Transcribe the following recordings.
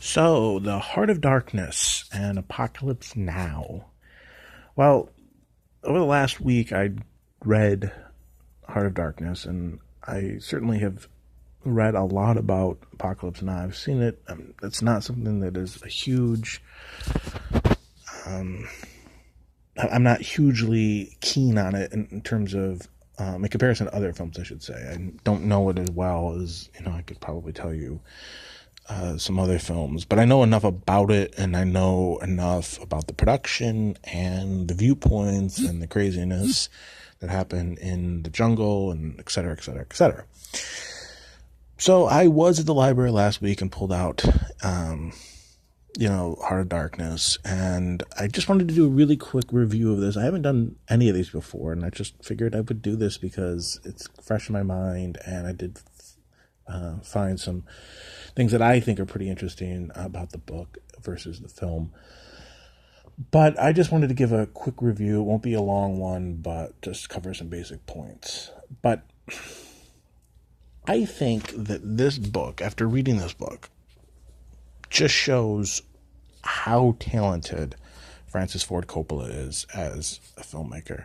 So, The Heart of Darkness and Apocalypse Now. Well, over the last week, I read Heart of Darkness, and I certainly have read a lot about Apocalypse Now. I've seen it. It's not something that is a huge. I'm not hugely keen on it in terms of. In comparison to other films, I should say. I don't know it as well as, I could probably tell you some other films, but I know enough about it, and I know enough about the production and the viewpoints and the craziness that happened in the jungle and et cetera, et cetera, et cetera. So I was at the library last week and pulled out, Heart of Darkness, and I just wanted to do a really quick review of this. I haven't done any of these before, and I just figured I would do this because it's fresh in my mind, and I did find some things that I think are pretty interesting about the book versus the film. But I just wanted to give a quick review. It won't be a long one, but just cover some basic points. But I think that this book, after reading this book, just shows how talented Francis Ford Coppola is as a filmmaker.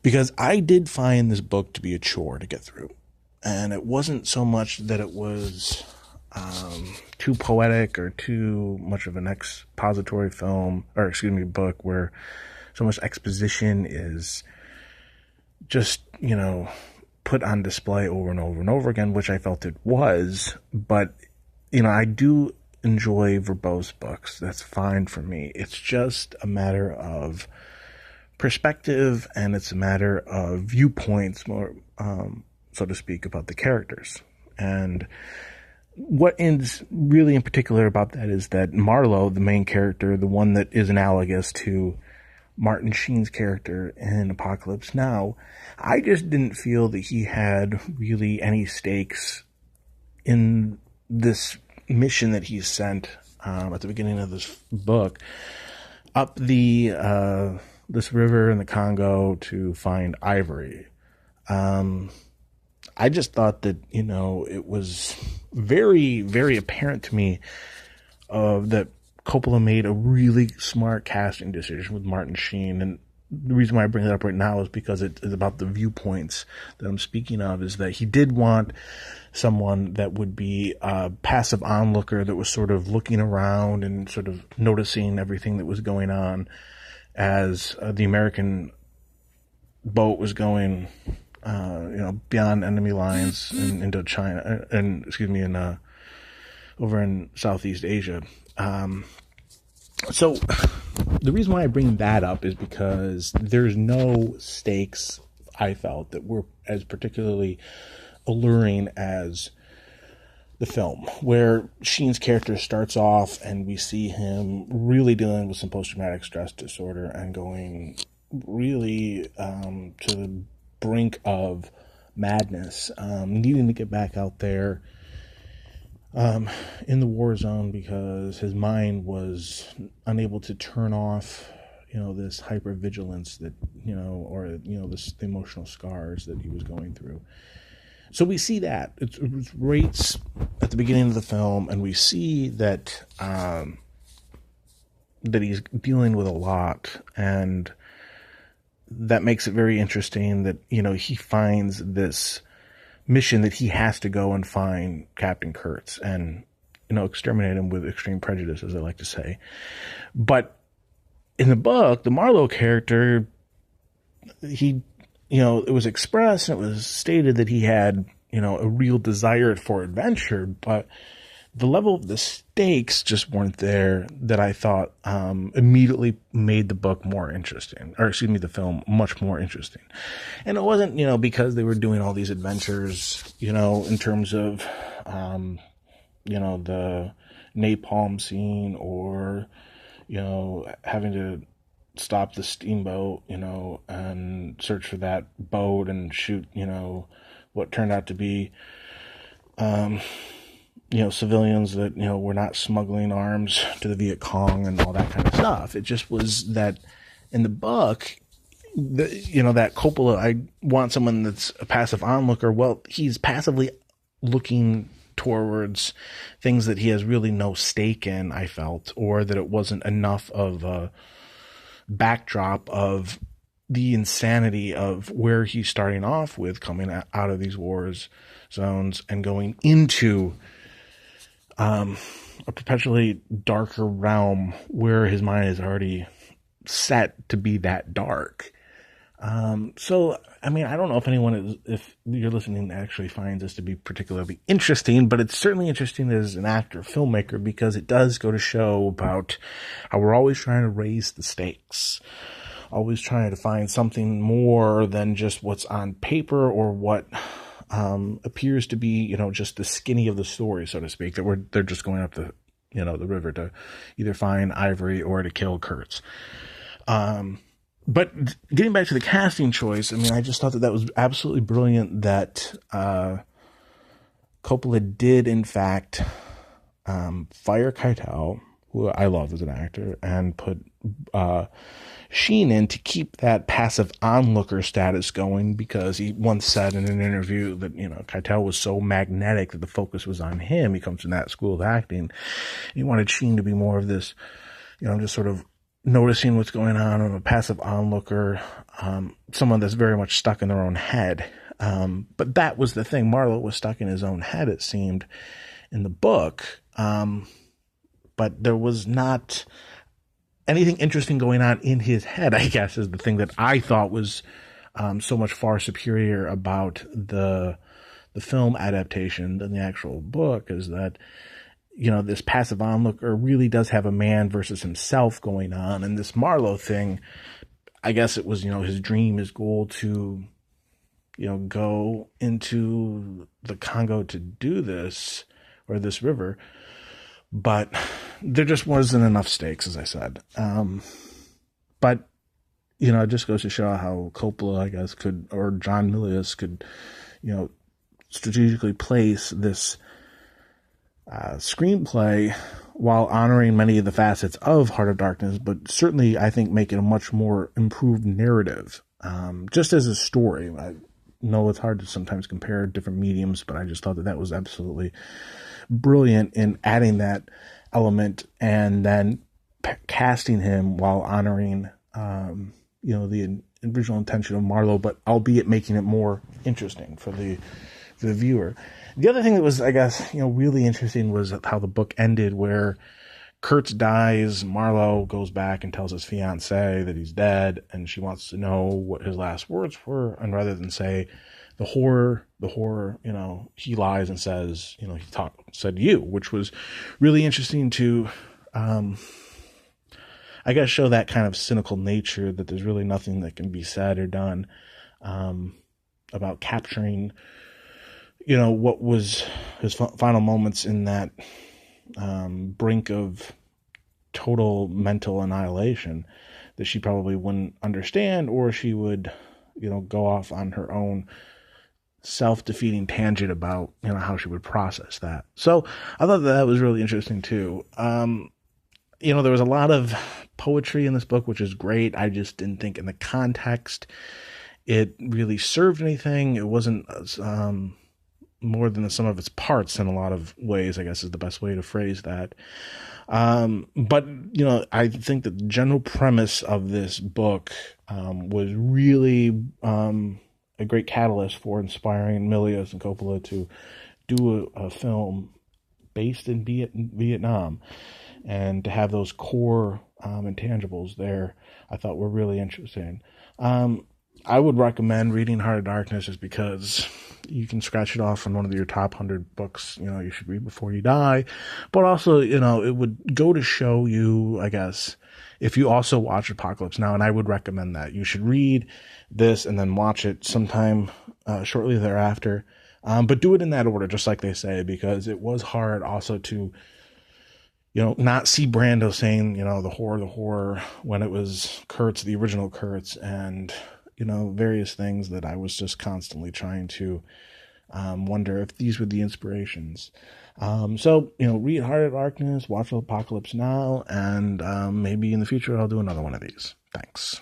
Because I did find this book to be a chore to get through. And it wasn't so much that it was too poetic or too much of an expository book where so much exposition is just, put on display over and over and over again, which I felt it was. But, I do enjoy verbose books. That's fine for me. It's just a matter of perspective, and it's a matter of viewpoints, more, so to speak, about the characters. And what is really in particular about that is that Marlowe, the main character, the one that is analogous to Martin Sheen's character in Apocalypse Now, I just didn't feel that he had really any stakes in this mission that he's sent at the beginning of this book up this river in the Congo to find ivory. I just thought that, it was very, very apparent to me that Coppola made a really smart casting decision with Martin Sheen. And the reason why I bring it up right now is because it is about the viewpoints that I'm speaking of, is that he did want someone that would be a passive onlooker that was sort of looking around and sort of noticing everything that was going on as the American boat was going beyond enemy lines and into China over in Southeast Asia. So the reason why I bring that up is because there's no stakes, I felt, that were as particularly alluring as the film, where Sheen's character starts off and we see him really dealing with some post-traumatic stress disorder and going really to the brink of madness, needing to get back out there in the war zone because his mind was unable to turn off, this hypervigilance that, the emotional scars that he was going through. So we see that. It's right at the beginning of the film, and we see that that he's dealing with a lot, and that makes it very interesting that, he finds this mission that he has to go and find Captain Kurtz and, exterminate him with extreme prejudice, as I like to say. But in the book, the Marlowe character, he, it was expressed and it was stated that he had, a real desire for adventure, but the level of the stakes just weren't there that I thought immediately made the book more interesting, the film much more interesting. And it wasn't, because they were doing all these adventures, in terms of, the napalm scene or, having to stop the steamboat, and search for that boat and shoot, what turned out to be, civilians that, were not smuggling arms to the Viet Cong and all that kind of stuff. It just was that in the book, that Coppola, I want someone that's a passive onlooker. Well, he's passively looking towards things that he has really no stake in, I felt, or that it wasn't enough of a backdrop of the insanity of where he's starting off with, coming out of these wars zones and going into a perpetually darker realm where his mind is already set to be that dark. So, I mean, I don't know if you're listening, actually finds this to be particularly interesting, but it's certainly interesting as an actor, filmmaker, because it does go to show about how we're always trying to raise the stakes, always trying to find something more than just what's on paper or what appears to be, just the skinny of the story, so to speak, that they're just going up the river to either find Ivory or to kill Kurtz. But getting back to the casting choice, I mean, I just thought that was absolutely brilliant that Coppola did, in fact, fire Keitel, who I love as an actor, and put Sheen in to keep that passive onlooker status going, because he once said in an interview that, Keitel was so magnetic that the focus was on him. He comes from that school of acting. He wanted Sheen to be more of this, just sort of noticing what's going on, a passive onlooker, someone that's very much stuck in their own head. But that was the thing. Marlowe was stuck in his own head, it seemed, in the book. But there was not anything interesting going on in his head, I guess, is the thing that I thought was so much far superior about the film adaptation than the actual book, is that this passive onlooker really does have a man versus himself going on. And this Marlowe thing, I guess it was, his dream, his goal to, go into the Congo to do this, or this river. But there just wasn't enough stakes, as I said. But, it just goes to show how Coppola, I guess, or John Milius could, strategically place this screenplay while honoring many of the facets of Heart of Darkness, but certainly I think make it a much more improved narrative. Just as a story, I know it's hard to sometimes compare different mediums, but I just thought that was absolutely brilliant in adding that element and then casting him while honoring, the original intention of Marlowe, but albeit making it more interesting for the viewer. The other thing that was, I guess, really interesting was how the book ended, where Kurtz dies, Marlowe goes back and tells his fiancée that he's dead, and she wants to know what his last words were, and rather than say the horror, he lies and says, he said you, which was really interesting to, I guess, show that kind of cynical nature, that there's really nothing that can be said or done about capturing what was his final moments in that brink of total mental annihilation, that she probably wouldn't understand, or she would, go off on her own self-defeating tangent about, how she would process that. So I thought that was really interesting too. There was a lot of poetry in this book, which is great. I just didn't think in the context it really served anything. It wasn't more than the sum of its parts in a lot of ways, I guess, is the best way to phrase that. But, I think that the general premise of this book was really a great catalyst for inspiring Milius and Coppola to do a film based in Vietnam, and to have those core intangibles there, I thought were really interesting. I would recommend reading Heart of Darkness, just because you can scratch it off on one of your top 100 books, you should read before you die. But also, it would go to show you, I guess, if you also watch Apocalypse Now, and I would recommend that. You should read this and then watch it sometime shortly thereafter. But do it in that order, just like they say, because it was hard also to, not see Brando saying, the horror, when it was Kurtz, the original Kurtz, and various things that I was just constantly trying to wonder if these were the inspirations. So, read Heart of Darkness, watch Apocalypse Now, and maybe in the future I'll do another one of these. Thanks.